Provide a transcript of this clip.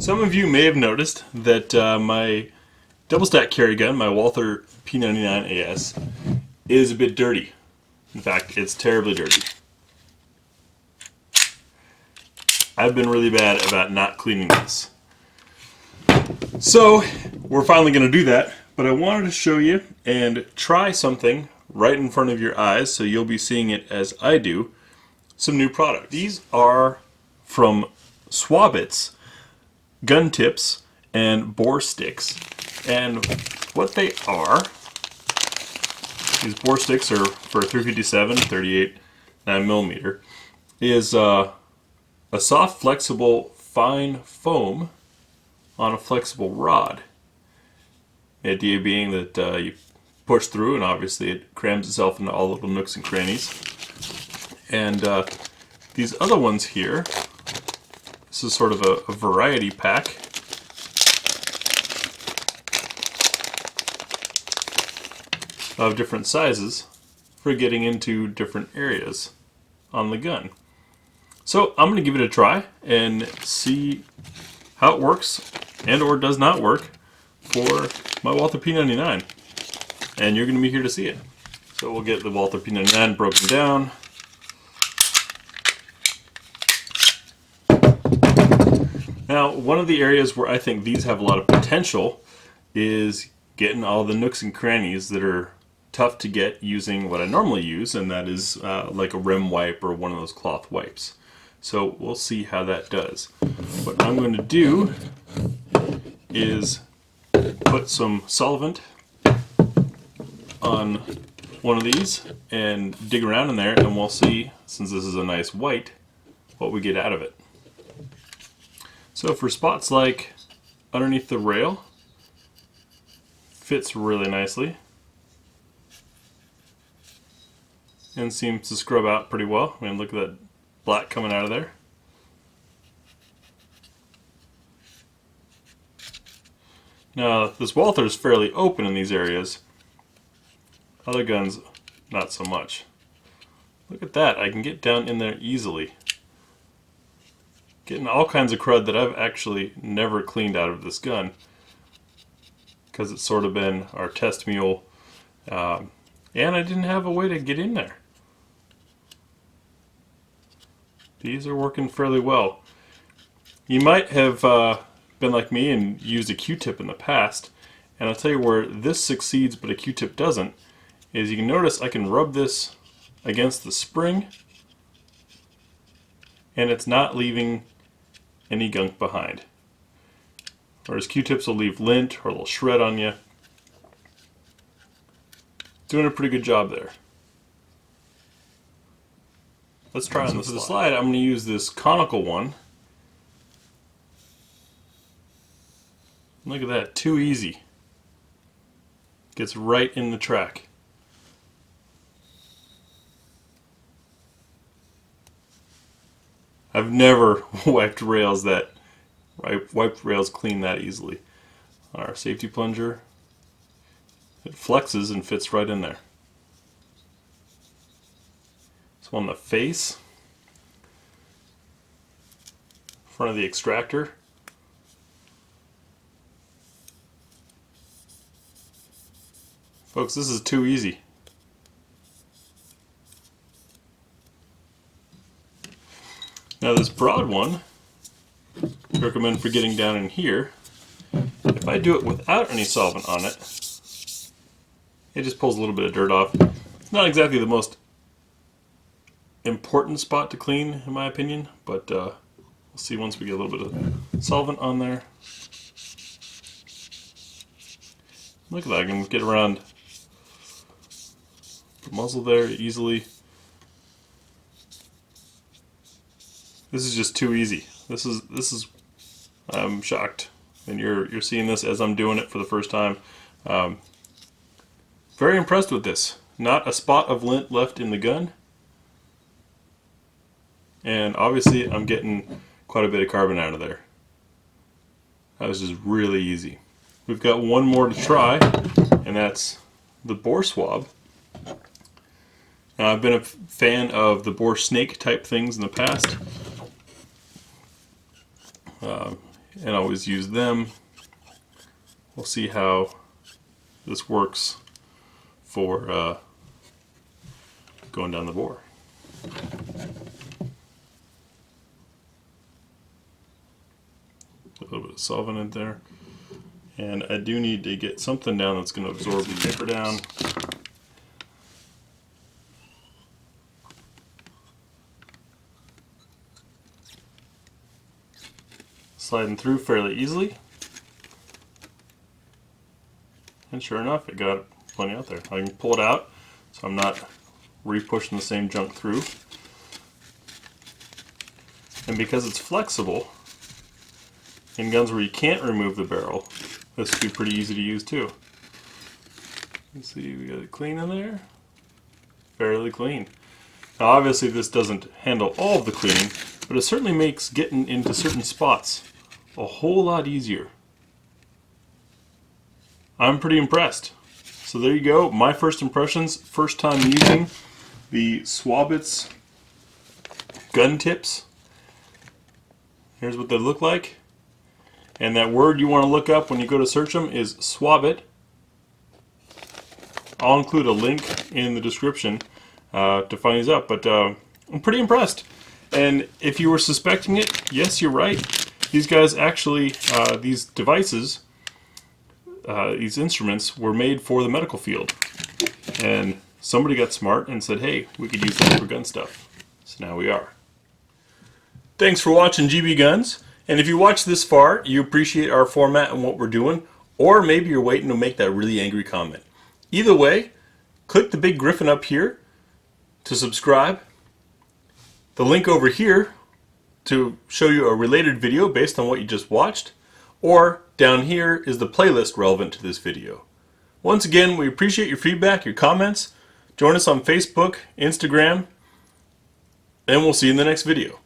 Some of you may have noticed that my double stack carry gun, my Walther P99 AS, is a bit dirty. In fact, it's terribly dirty. I've been really bad about not cleaning this. So, we're finally going to do that, but I wanted to show you and try something right in front of your eyes so you'll be seeing it as I do, some new products. These are from Swabits gun tips and bore sticks, and what they are, these bore sticks are for 357, 38, 9mm, is a soft, flexible, fine foam on a flexible rod. The idea being that you push through and obviously it crams itself into all the little nooks and crannies. And these other ones here, this is sort of a variety pack. Of different sizes for getting into different areas on the gun. So I'm going to give it a try and see how it works and or does not work for my Walther P99. And you're going to be here to see it. So we'll get the Walther P99 broken down. Now, one of the areas where I think these have a lot of potential is getting all the nooks and crannies that are tough to get using what I normally use, and that is like a rim wipe or one of those cloth wipes. So we'll see how that does. What I'm going to do is put some solvent on one of these and dig around in there, and we'll see, since this is a nice white, what we get out of it. So for spots like underneath the rail, fits really nicely and seems to scrub out pretty well. I mean, look at that black coming out of there. Now, this Walther is fairly open in these areas. Other guns, not so much. Look at that, I can get down in there easily. Getting all kinds of crud that I've actually never cleaned out of this gun, because it's sort of been our test mule, and I didn't have a way to get in there. These are working fairly well. You might have been like me and used a Q-tip in the past, and I'll tell you where this succeeds but a Q-tip doesn't, is you can notice I can rub this against the spring and it's not leaving any gunk behind. Whereas Q-tips will leave lint or they'll shred on you. Doing a pretty good job there. Let's try on this. For the slide, I'm going to use this conical one. Look at that, too easy. Gets right in the track. I've never wiped rails clean that easily. Our safety plunger, it flexes and fits right in there. So on the face, front of the extractor, folks, this is too easy. Now this broad one, I recommend for getting down in here. If I do it without any solvent on it, it just pulls a little bit of dirt off. It's not exactly the most important spot to clean, in my opinion, but we'll see once we get a little bit of solvent on there. Look at that, I can get around the muzzle there easily. This is just too easy. This is I'm shocked, and you're seeing this as I'm doing it for the first time. Very impressed with this. Not a spot of lint left in the gun. And obviously I'm getting quite a bit of carbon out of there. That was just really easy. We've got one more to try, and that's the bore swab. Now, I've been a fan of the bore snake type things in the past. and always use them. We'll see how this works for going down the bore. A little bit of solvent in there. And I do need to get something down that's going to absorb the paper down. Sliding through fairly easily. And sure enough, it got plenty out there. I can pull it out so I'm not re-pushing the same junk through. And because it's flexible, in guns where you can't remove the barrel, this would be pretty easy to use too. Let's see, we got it clean in there. Fairly clean. Now obviously this doesn't handle all of the cleaning, but it certainly makes getting into certain spots a whole lot easier. I'm pretty impressed. So there you go, my first impressions, first time using the Swabits gun tips. Here's what they look like. And that word you want to look up when you go to search them is Swab-It. I'll include a link in the description to find these up, but I'm pretty impressed. And if you were suspecting it, yes, you're right. These guys actually, these devices, these instruments were made for the medical field. And somebody got smart and said, hey, we could use that for gun stuff. So now we are. Thanks for watching GB Guns. And if you watch this far, you appreciate our format and what we're doing, or maybe you're waiting to make that really angry comment. Either way, click the big griffin up here to subscribe. The link over here to show you a related video based on what you just watched, or down here is the playlist relevant to this video. Once again, we appreciate your feedback, your comments. Join us on Facebook, Instagram, and we'll see you in the next video.